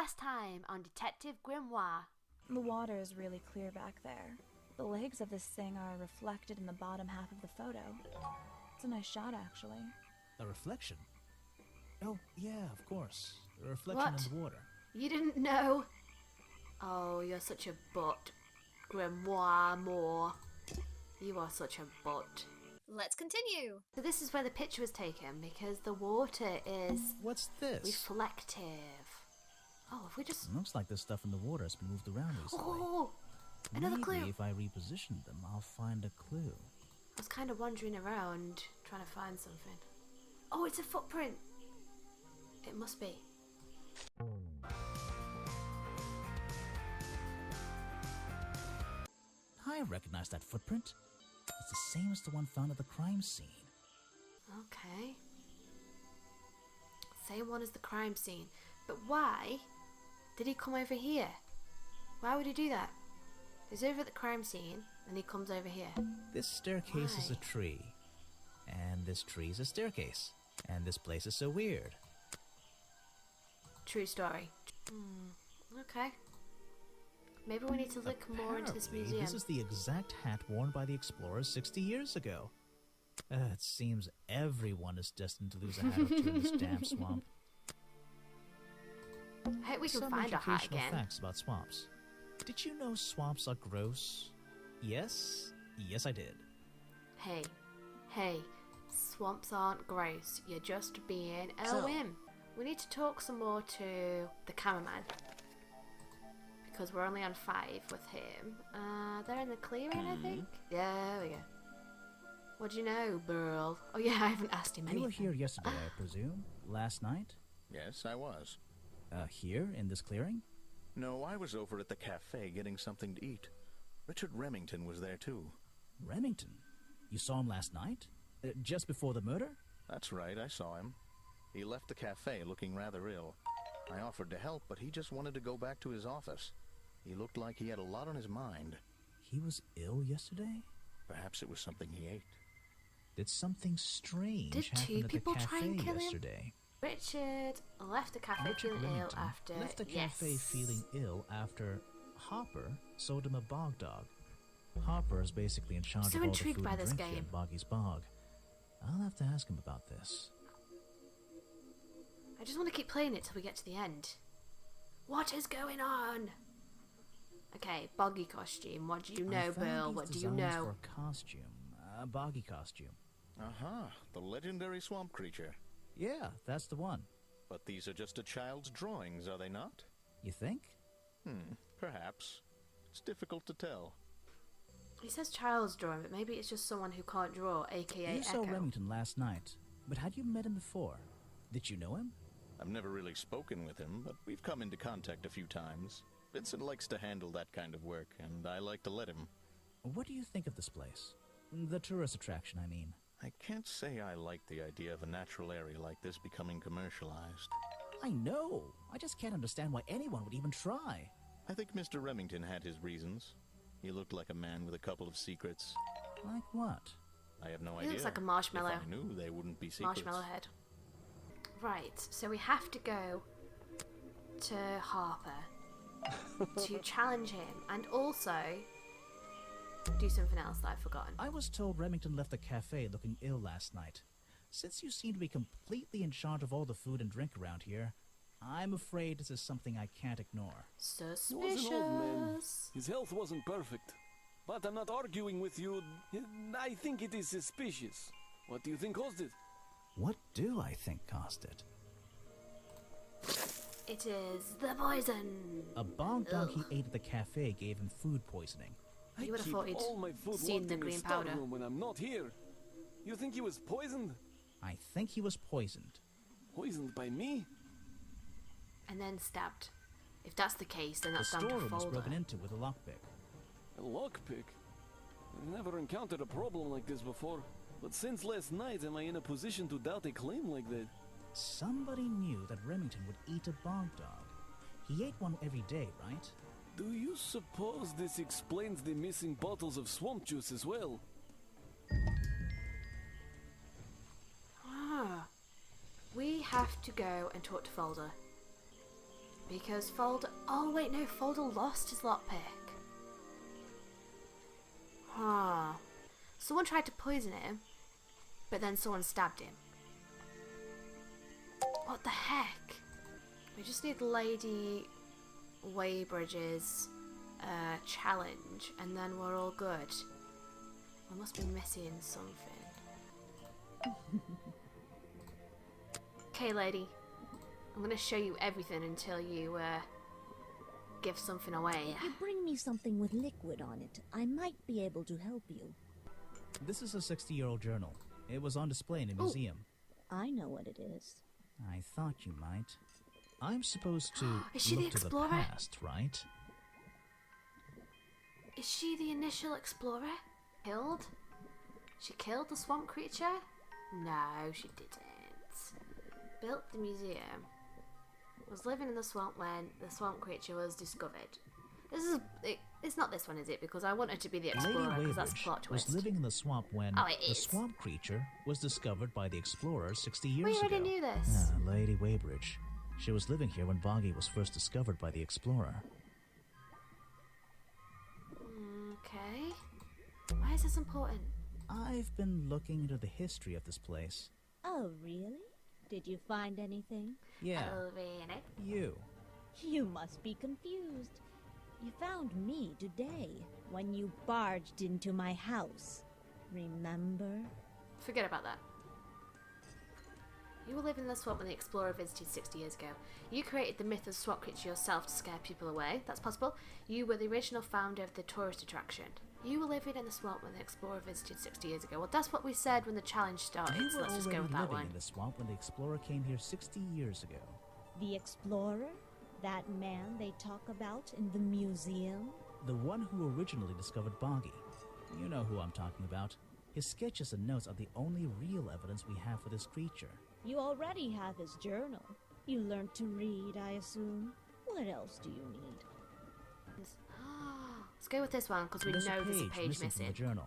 Last time on Detective Grimoire. The water is really clear back there. The legs of this thing are reflected in the bottom half of the photo. It's a nice shot, actually. A reflection? Oh, yeah, of course. A reflection What? in the water. You didn't know? Oh, you're such a butt. Grimoire more. You are such a butt. Let's continue. So this is where the picture was taken because the water is What's this? reflective. Oh, if we just... Looks like the stuff in the water has been moved around recently. Oh, another Maybe clue. if I reposition them, I'll find a clue. I was kind of wandering around trying to find something. Oh, it's a footprint. It must be. I recognize that footprint. It's the same as the one found at the crime scene. Okay. Same one as the crime scene. But why did he come over here? Why would he do that? He's over at the crime scene and he comes over here. This staircase is a Why? tree. And this tree is a staircase. And this place is so weird. True story. Okay. Maybe we need to look more into this Apparently, museum. This is the exact hat worn by the explorers 60 years ago. It seems everyone is destined to lose a hat or two in this damn swamp. I hope we can Some find a hat educational again. facts about swamps. Did you know swamps are gross? Yes? Yes, I did. Hey, swamps aren't gross. You're just being a So- whim. We need to talk some more to the cameraman. Because we're only on 5 with him. They're in the clearing, I think? Yeah, there we go. What do you know, Burl? Oh yeah, I haven't asked him You anything. were here yesterday, I presume? Last night? Yes, I was. Here, in this clearing? No, I was over at the cafe getting something to eat. Richard Remington was there too. Remington? You saw him last night? Just before the murder? That's right, I saw him. He left the cafe looking rather ill. I offered to help, but he just wanted to go back to his office. He looked like he had a lot on his mind. He was ill yesterday? Perhaps it was something he ate. Did something strange Did happen two at people the try cafe and kill him? yesterday? Richard left the cafe Richard feeling ill Remington after... left the cafe yes. feeling ill after Hopper sold him a bog dog. Hopper is basically in charge So of all the intrigued food by and this drink here game. in Boggy's Bog. I'll have to ask him about this. I just want to keep playing it till we get to the end. What is going on? Okay, boggy costume. What do you know, I found Bill? these What do you designs know? for a costume, a boggy costume. Aha, the legendary swamp creature. Yeah, that's the one. But these are just a child's drawings, are they not? You think? Perhaps. It's difficult to tell. He says child's drawing, but maybe it's just someone who can't draw, aka You saw Echo. Remington last night, but had you met him before? Did you know him? I've never really spoken with him, but we've come into contact a few times. Vincent likes to handle that kind of work, and I like to let him. What do you think of this place? The tourist attraction, I mean. I can't say I like the idea of a natural area like this becoming commercialized. I know! I just can't understand why anyone would even try. I think Mr. Remington had his reasons. He looked like a man with a couple of secrets. Like what? I have no He idea. looks like a marshmallow. If I knew, they wouldn't be secrets. Marshmallow head. Right, so we have to go to Harper to challenge him and also do something else that I've forgotten. I was told Remington left the cafe looking ill last night. Since you seem to be completely in charge of all the food and drink around here, I'm afraid this is something I can't ignore. He was an old man. Suspicious. His health wasn't perfect. But I'm not arguing with you. I think it is suspicious. What do you think caused it? What do I think caused it? It is the poison. A bog dog he Ugh. ate at the cafe gave him food poisoning. I You would have keep thought he'd all my food seen locked the in green storeroom powder. when I'm not here. You think he was poisoned? I think he was poisoned. Poisoned by me? And then stabbed. If that's the case, then The that's down to storeroom was broken Folder. into with a lockpick. A lockpick? I've never encountered a problem like this before. But since last night, am I in a position to doubt a claim like that? Somebody knew that Remington would eat a bog dog. He ate one every day, right? Do you suppose this explains the missing bottles of swamp juice as well? We have to go and talk to Folder. Because Folder... Oh, wait, no. Folder lost his lockpick. Huh. Someone tried to poison him, but then someone stabbed him. What the heck? We just need Lady Weybridge's challenge, and then we're all good. We must be missing something. Okay, lady. I'm gonna show you everything until you give something away. If you bring me something with liquid on it, I might be able to help you. This is a 60-year-old journal. It was on display in a museum. I know what it is. I thought you might. I'm supposed to Is she the look to the explorer? past, right? Is she the initial explorer? Killed? She killed the swamp creature? No, she didn't. Built the museum. Was living in the swamp when the swamp creature was discovered. This is... It's not this one, is it? Because I want her to be the explorer, Lady because that's a Weybridge plot twist. was living in the swamp when Oh, it the is. swamp creature was discovered by the explorers 60 years We already ago. knew this. Lady Weybridge. She was living here when Boggy was first discovered by the explorer. Okay. Why is this important? I've been looking into the history of this place. Oh, really? Did you find anything? Yeah, Oh, really? you. You must be confused. You found me today when you barged into my house. Remember? Forget about that. You were living in the swamp when the explorer visited 60 years ago. You created the myth of the swamp creature yourself to scare people away. That's possible. You were the original founder of the tourist attraction. You were living in the swamp when the explorer visited 60 years ago. Well, that's what we said when the challenge started, You so were let's just already go with that living one. in the swamp when the explorer came here 60 years ago. The explorer? That man they talk about in the museum? The one who originally discovered Boggy. You know who I'm talking about. His sketches and notes are the only real evidence we have for this creature. You already have his journal. You learned to read, I assume. What else do you need? Let's go with this one, because we There's know a there's a page page missing missing. from the journal.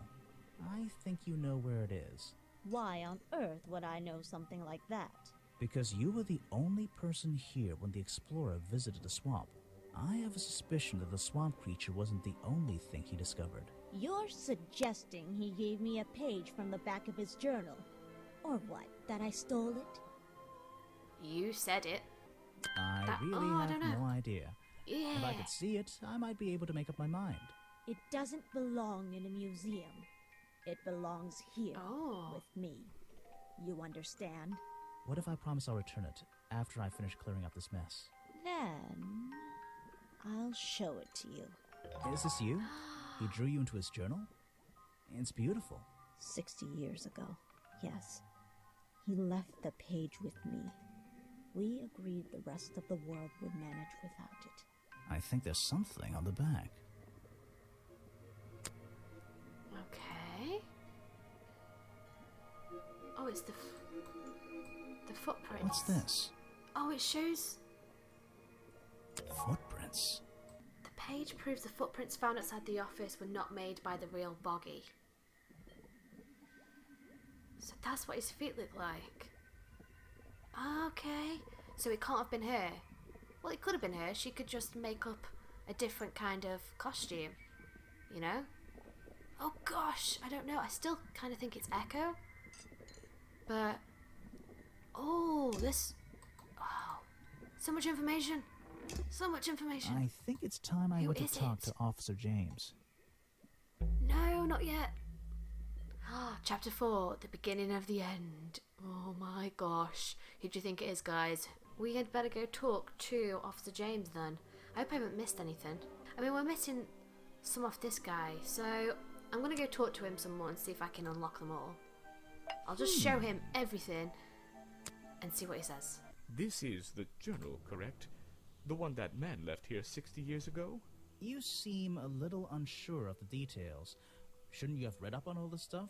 I think you know where it is. Why on earth would I know something like that? Because you were the only person here when the explorer visited the swamp. I have a suspicion that the swamp creature wasn't the only thing he discovered. You're suggesting he gave me a page from the back of his journal? Or what, that I stole it? You said it. I That- really oh, I have don't know. no idea. Yeah. If I could see it, I might be able to make up my mind. It doesn't belong in a museum. It belongs here, Oh. with me. You understand? What if I promise I'll return it after I finish clearing up this mess? Then, I'll show it to you. Is this you? He drew you into his journal? It's beautiful. 60 years ago, yes. He left the page with me. We agreed the rest of the world would manage without it. I think there's something on the back. Okay. Oh, it's the footprints. What's this? Oh, it shows... Footprints. The page proves the footprints found outside the office were not made by the real Boggy. So that's what his feet look like. Okay. So it can't have been her. Well, it could have been her. She could just make up a different kind of costume. You know? Oh gosh, I don't know. I still kind of think it's Echo. But... Oh, this... Oh. So much information. So much information. I think it's time I Who went to is talk it? to Officer James. No, not yet. Chapter 4, the beginning of the end. Oh my gosh. Who do you think it is, guys? We had better go talk to Officer James then. I hope I haven't missed anything. I mean, we're missing some off this guy, so I'm going to go talk to him some more and see if I can unlock them all. I'll just show him everything and see what he says. This is the journal, correct? The one that man left here 60 years ago? You seem a little unsure of the details. Shouldn't you have read up on all this stuff?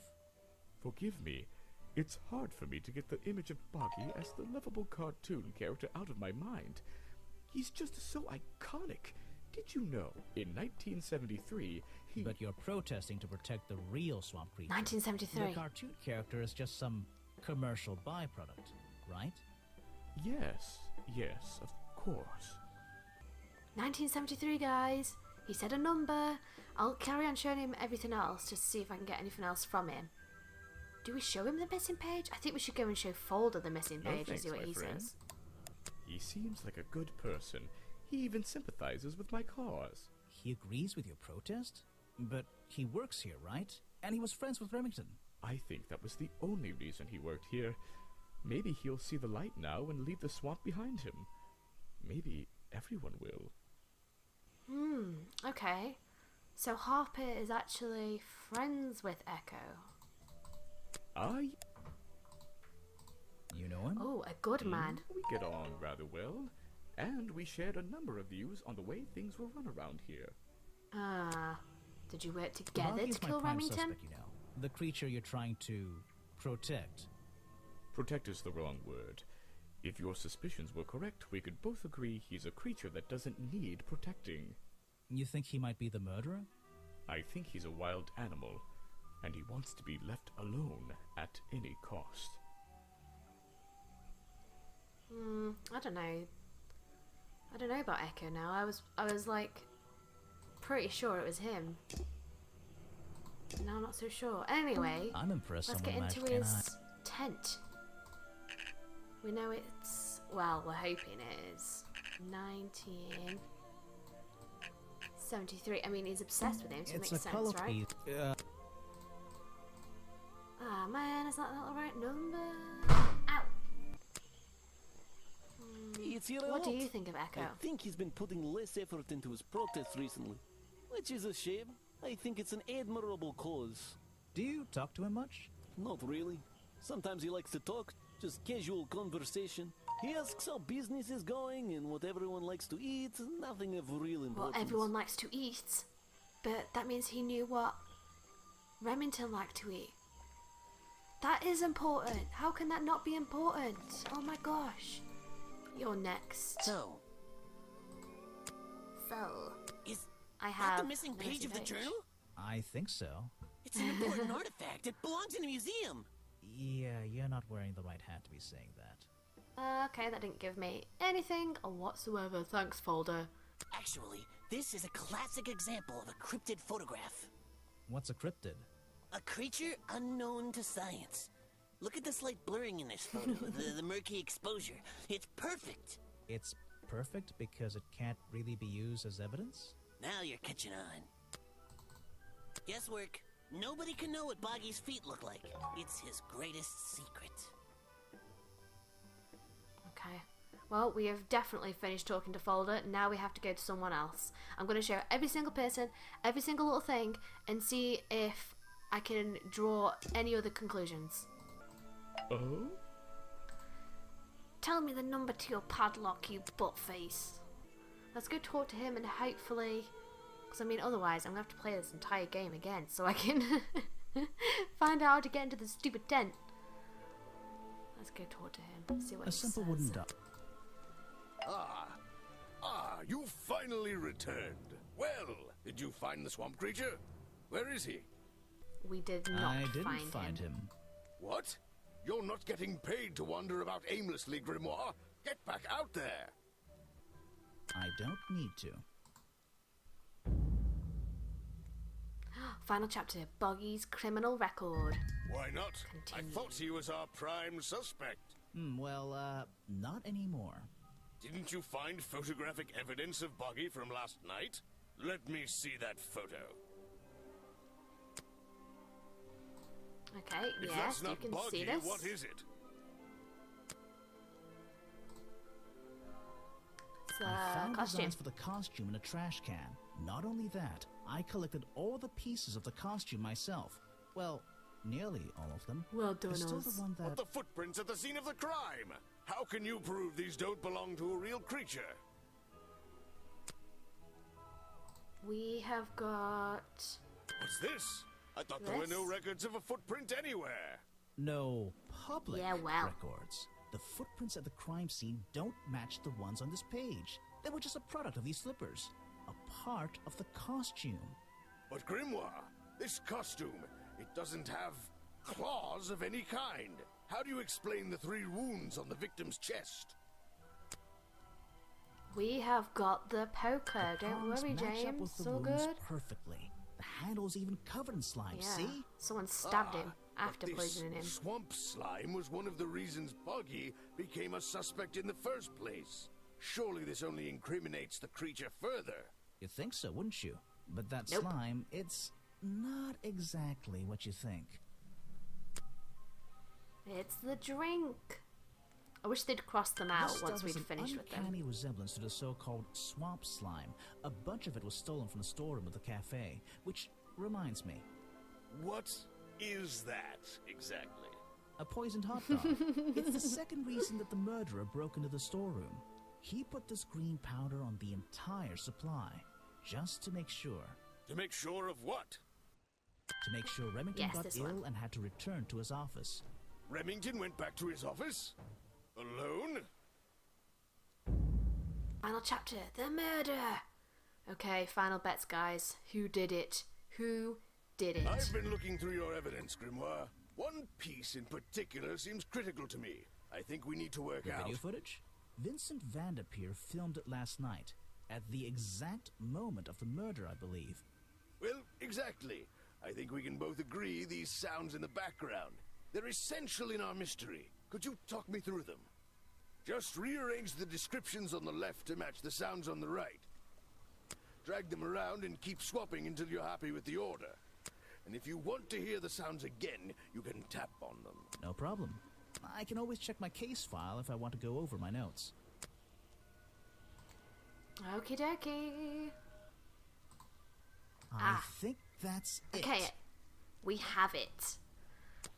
Forgive me. It's hard for me to get the image of Boggy as the lovable cartoon character out of my mind. He's just so iconic. Did you know, in 1973, he... But you're protesting to protect the real swamp creature. 1973. The cartoon character is just some commercial byproduct, right? Yes, of course. 1973, guys. He said a number. I'll carry on showing him everything else just to see if I can get anything else from him. Do we show him the missing page? I think we should go and show Folder the missing No page and thanks, see what my he friend. says. He seems like a good person. He even sympathizes with my cause. He agrees with your protest? But he works here, right? And he was friends with Remington. I think that was the only reason he worked here. Maybe he'll see the light now and leave the swamp behind him. Maybe everyone will. Okay. So Harper is actually friends with Echo. You know him? Oh, a good man. We get on rather well, and we shared a number of views on the way things were run around here. Did you work together Boggy to is my kill prime Remington? suspect, you know. The creature you're trying to protect. Protect is the wrong word. If your suspicions were correct, we could both agree he's a creature that doesn't need protecting. You think he might be the murderer? I think he's a wild animal, and he wants to be left alone at any cost. I don't know. I don't know about Echo now. I was like pretty sure it was him. Now I'm not so sure. Anyway, I'm impressed let's get someone into matched his tent. We know it's, well, we're hoping it is 1973. I mean, he's obsessed with him, so it It's makes a sense, color right? piece. Ah, man, is that not the right number? Ow! It's your What do lot. you think of Echo? I think he's been putting less effort into his protests recently, which is a shame. I think it's an admirable cause. Do you talk to him much? Not really. Sometimes he likes to talk, just casual conversation. He asks how business is going and what everyone likes to eat, nothing of real Well, importance. everyone likes to eat, but that means he knew what Remington liked to eat. That is important. How can that not be important? Oh my gosh. You're next. So, is I that have the missing page of the journal? I think so. It's an important artifact. It belongs in a museum. Yeah, you're not wearing the right hat to be saying that. Okay, that didn't give me anything whatsoever. Thanks, Folder. Actually, this is a classic example of a cryptid photograph. What's a cryptid? A creature unknown to science. Look at the slight blurring in this photo, the murky exposure. It's perfect. It's perfect because it can't really be used as evidence? Now you're catching on. Guesswork. Nobody can know what Boggy's feet look like. It's his greatest secret. Okay. Well, we have definitely finished talking to Folder. Now we have to go to someone else. I'm going to show every single person, every single little thing, and see if I can draw any other conclusions. Oh? Tell me the number to your padlock, you buttface. Let's go talk to him and hopefully... Because, I mean, otherwise I'm going to have to play this entire game again so I can find out how to get into the stupid tent. Let's go talk to him, see what A he simple says. wooden duck. You finally returned. Well, did you find the swamp creature? Where is he? We did not I didn't find him. What? You're not getting paid to wander about aimlessly, Grimoire. Get back out there. I don't need to. Final chapter, Boggy's criminal record. Why not? Continue. I thought he was our prime suspect. Not anymore. Didn't you find photographic evidence of Boggy from last night? Let me see that photo. Okay, If yes, that's you not can Boggy, see this. what is it? It's I a found costume. designs for the costume in a trash can. Not only that, I collected all the pieces of the costume myself. Well, nearly all of them. Well done, There's still Oz. the one But that... the footprints at the scene of the crime! How can you prove these don't belong to a real creature? We have got... What's this? I thought there were no This? records of a footprint anywhere. No public Yeah, well. records. The footprints at the crime scene don't match the ones on this page. They were just a product of these slippers. A part of the costume. But Grimoire, this costume, it doesn't have claws of any kind. How do you explain the 3 wounds on the victim's chest? We have got the poker. The Don't prongs worry, match up James. with the So wounds good. perfectly. The handle's even covered in slime. Yeah. See? Someone stabbed him But after this poisoning him. swamp slime was one of the reasons Boggy became a suspect in the first place. Surely this only incriminates the creature further. You'd think so, wouldn't you? But that Nope. slime, it's not exactly what you think. It's the drink. I wish they'd crossed them out This once stuff is we'd an finished with them. uncanny resemblance to the so-called swamp slime. A bunch of it was stolen from the storeroom of the cafe, which reminds me, What is that exactly? a poisoned hot dog. It's the second reason that the murderer broke into the storeroom. He put this green powder on the entire supply, just to make sure. To make sure of what? To make sure Remington Yes, got this ill one. and had to return to his office. Remington went back to his office? Alone? Final chapter, the murder. Okay, final bets, guys. Who did it? Who did it? I've been looking through your evidence, Grimoire. One piece in particular seems critical to me. I think we need to work The out. video footage? Vincent Vanderpeer filmed it last night, at the exact moment of the murder, I believe. Well, exactly. I think we can both agree these sounds in the background. They're essential in our mystery. Could you talk me through them? Just rearrange the descriptions on the left to match the sounds on the right. Drag them around and keep swapping until you're happy with the order. And if you want to hear the sounds again, you can tap on them. No problem. I can always check my case file if I want to go over my notes. Okie dokie. I think that's it. Okay, we have it.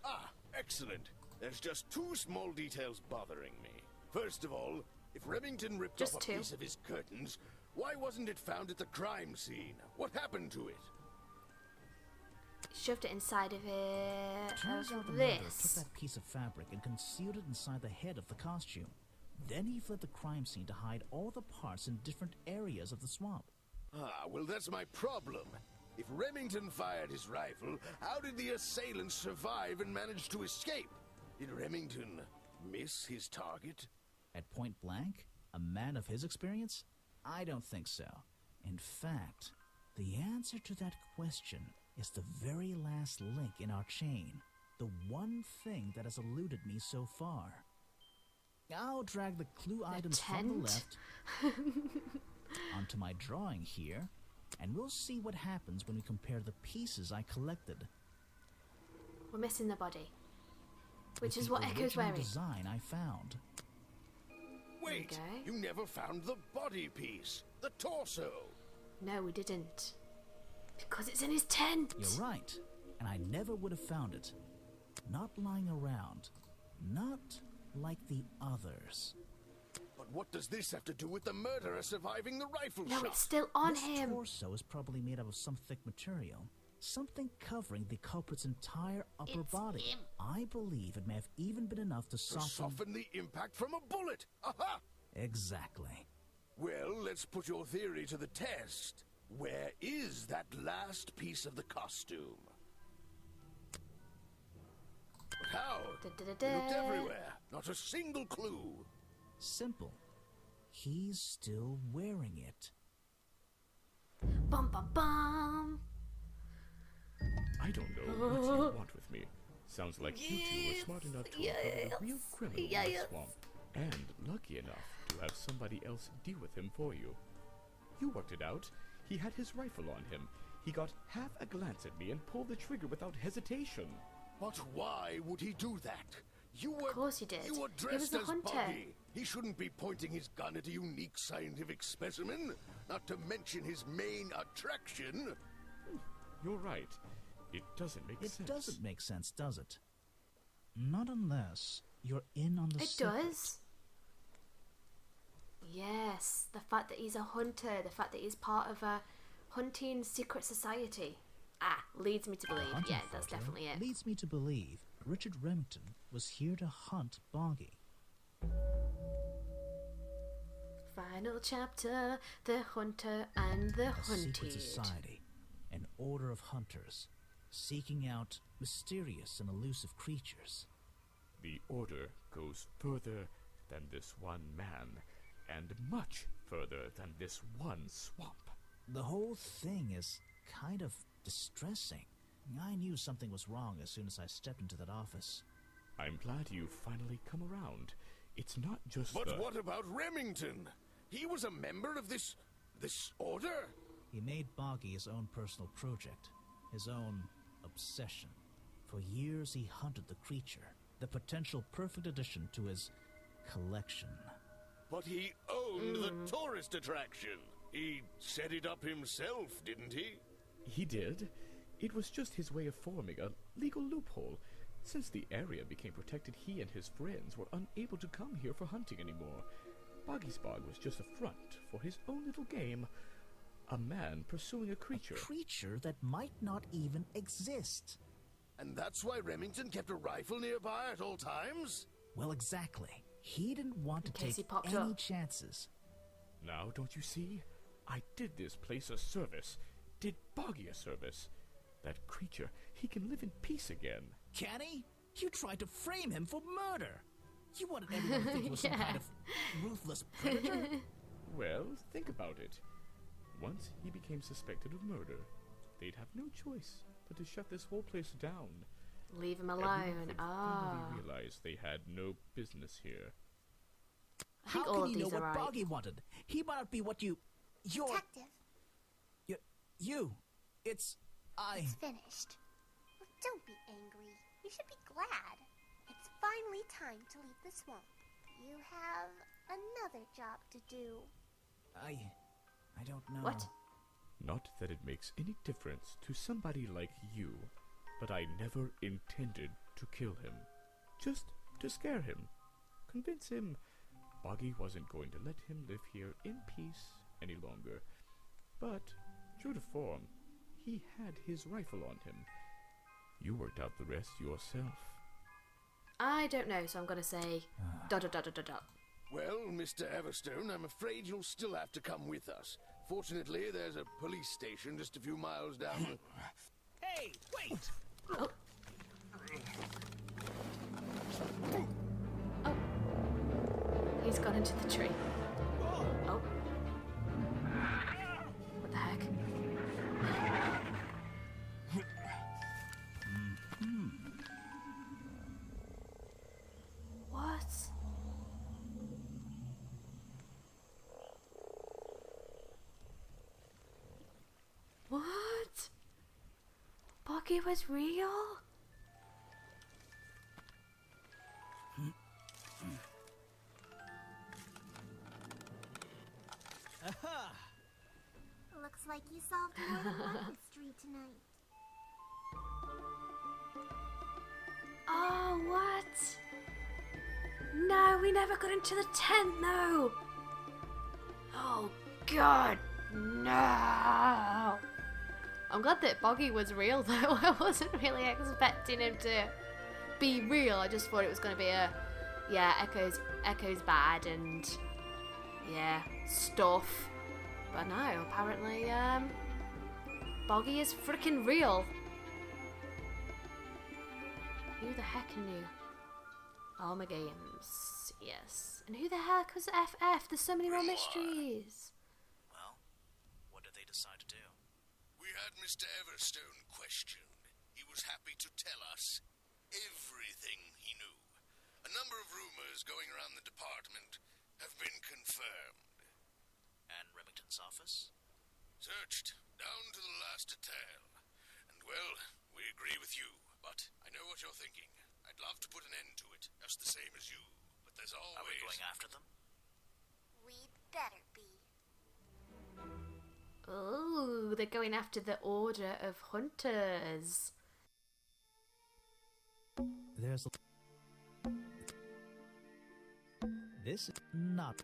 Ah, excellent. There's just two small details bothering me. First of all, if Remington ripped Just off a two. piece of his curtains, why wasn't it found at the crime scene? What happened to it? Shoved it inside of it. Turns out the Of murderer took this. that piece of fabric and concealed it inside the head of the costume. Then he fled the crime scene to hide all the parts in different areas of the swamp. Ah, well, that's my problem. If Remington fired his rifle, how did the assailant survive and manage to escape? Did Remington miss his target? At point blank? A man of his experience? I don't think so. In fact, the answer to that question is the very last link in our chain. The one thing that has eluded me so far. I'll drag the clue items from the tent? left onto my drawing here, and we'll see what happens when we compare the pieces I collected. We're missing the body. Which with is the what Echo's original wearing. design I found. Wait, Okay. you never found the body piece, the torso. No, we didn't. Because it's in his tent. You're right, and I never would have found it. Not lying around. Not like the others. But what does this have to do with the murderer surviving the rifle No, shot? it's still on This him. torso is probably made up of some thick material. Something covering the culprit's entire upper It's body. him. I believe it may have even been enough to To soften... soften the impact from a bullet. Aha! Exactly. Well, let's put your theory to the test. Where is that last piece of the costume? But how? We looked everywhere. Not a single clue. Simple. He's still wearing it. Bum bum bum. I don't know what you want with me. Sounds like you two were smart enough to uncover the real criminal in the swamp. And lucky enough to have somebody else deal with him for you. You worked it out. He had his rifle on him. He got half a glance at me and pulled the trigger without hesitation. But why would he do that? You were, Of course he did. You were He was dressed the as hunter. Boggy. He shouldn't be pointing his gun at a unique scientific specimen. Not to mention his main attraction. You're right. It doesn't make It sense. doesn't make sense, does it? Not unless you're in on the It secret. does. Yes, the fact that he's a hunter, the fact that he's part of a hunting secret society. Leads me to The believe. hunting Yeah, that's photo definitely it. leads me to believe Richard Remington was here to hunt Boggy. Final chapter, the hunter and the A hunted. secret society, an order of hunters, seeking out mysterious and elusive creatures. The order goes further than this one man. and much further than this one swamp. The whole thing is kind of distressing. I knew something was wrong as soon as I stepped into that office. I'm glad you've finally come around. It's not just But what about Remington? He was a member of this order? He made Boggy his own personal project, his own obsession. For years he hunted the creature, the potential perfect addition to his collection. But he owned the tourist attraction. He set it up himself, didn't he? He did. It was just his way of forming a legal loophole. Since the area became protected, he and his friends were unable to come here for hunting anymore. Boggy's Bog was just a front for his own little game. A man pursuing a creature. A creature that might not even exist. And that's why Remington kept a rifle nearby at all times? Well, exactly. He didn't want to In case he take popped any up. chances. Now, don't you see? I did this place a service. Did Boggy a service. That creature, he can live in peace again. Can he? You tried to frame him for murder. You wanted everyone to think he was some kind of ruthless predator? Well, think about it. Once he became suspected of murder, they'd have no choice but to shut this whole place down. Leave him Everyone alone. would Ah. finally realize they had no business here. I think How all can of you know these are what right. Boggy wanted? He might not be what you're... Detective, You. It's... it's finished. Well, don't be angry. You should be glad. It's finally time to leave the swamp. You have another job to do. I don't know. What? Not that it makes any difference to somebody like you, but I never intended to kill him. Just to scare him. Convince him Boggy wasn't going to let him live here in peace any longer. But, true to form, he had his rifle on him. You worked out the rest yourself. I don't know, so I'm gonna say dot dot dot dot dot dot. Well, Mr. Everstone, I'm afraid you'll still have to come with us. Fortunately, there's a police station just a few miles down the... Hey, wait! Oh. Oh. He's gone into the tree. Oh. What the heck? What? What? Boggy was real? Aha! Looks like you solved more than one mystery tonight. Oh, what? No, we never got into the tent, no! Oh, God, no! I'm glad that Boggy was real, though. I wasn't really expecting him to be real. I just thought it was going to be a, yeah, Echo's bad and, yeah, stuff. But no, apparently, Boggy is freaking real. Who the heck knew? All my games, yes. And who the heck was FF? There's so many more mysteries. Well, what did they decide to do? We had Mr. Everstone questioned. He was happy to tell us everything he knew. A number of rumors going around the department have been confirmed. And Remington's office? Searched down to the last detail. And well, we agree with you, but I know what you're thinking. I'd love to put an end to it, just the same as you. But there's always... Are we going after them? We'd better be. Oh, they're going after the Order of Hunters. There's... This is not...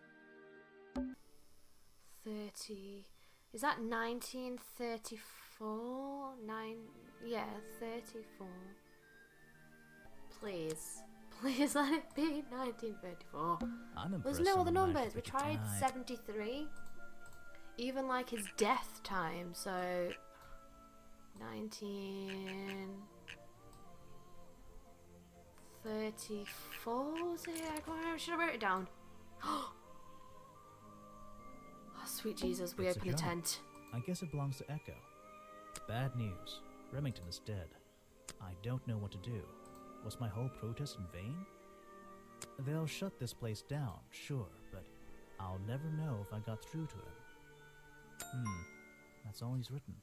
30... Is that 1934? Yeah, 34. Please. Please let it be 1934. I'm impressed. There's no other someone numbers. managed to We pick it tried tonight. 73. Even like his death time, so 1934 was it? I can't remember. Should I write it down? Sweet Jesus, we It's a open a job. tent. I guess it belongs to Echo. Bad news. Remington is dead. I don't know what to do. Was my whole protest in vain? They'll shut this place down, sure, but I'll never know if I got through to him. That's all he's written.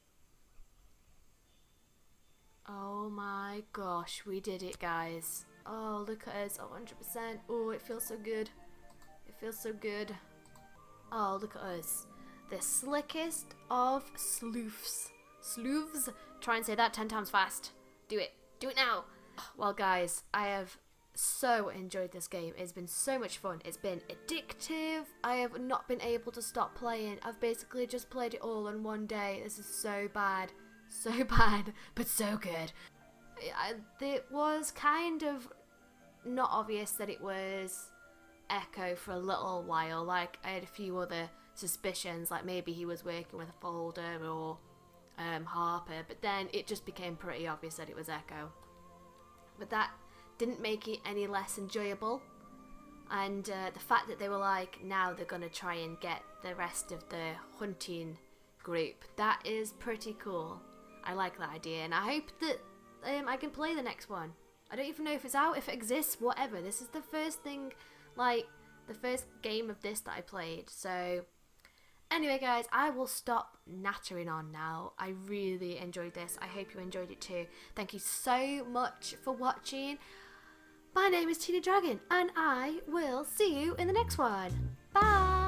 Oh my gosh, we did it, guys. Oh, look at us, 100%. Oh, it feels so good. It feels so good. Oh, look at us. The slickest of sleuths. Sleuths? Try and say that 10 times fast. Do it. Do it now. Well, guys, I have so enjoyed this game. It's been so much fun. It's been addictive. I have not been able to stop playing. I've basically just played it all in one day. This is so bad. So bad, but so good. It was kind of not obvious that it was Echo for a little while. Like, I had a few other suspicions, like maybe he was working with a folder or Harper, but then it just became pretty obvious that it was Echo. But that didn't make it any less enjoyable. And the fact that they were like, now they're going to try and get the rest of the hunting group, that is pretty cool. I like that idea, and I hope that I can play the next one. I don't even know if it's out, if it exists, whatever. This is the first thing, like, the first game of this that I played. So, anyway, guys, I will stop nattering on now. I really enjoyed this. I hope you enjoyed it too. Thank you so much for watching. My name is Tina Dragon, and I will see you in the next one. Bye!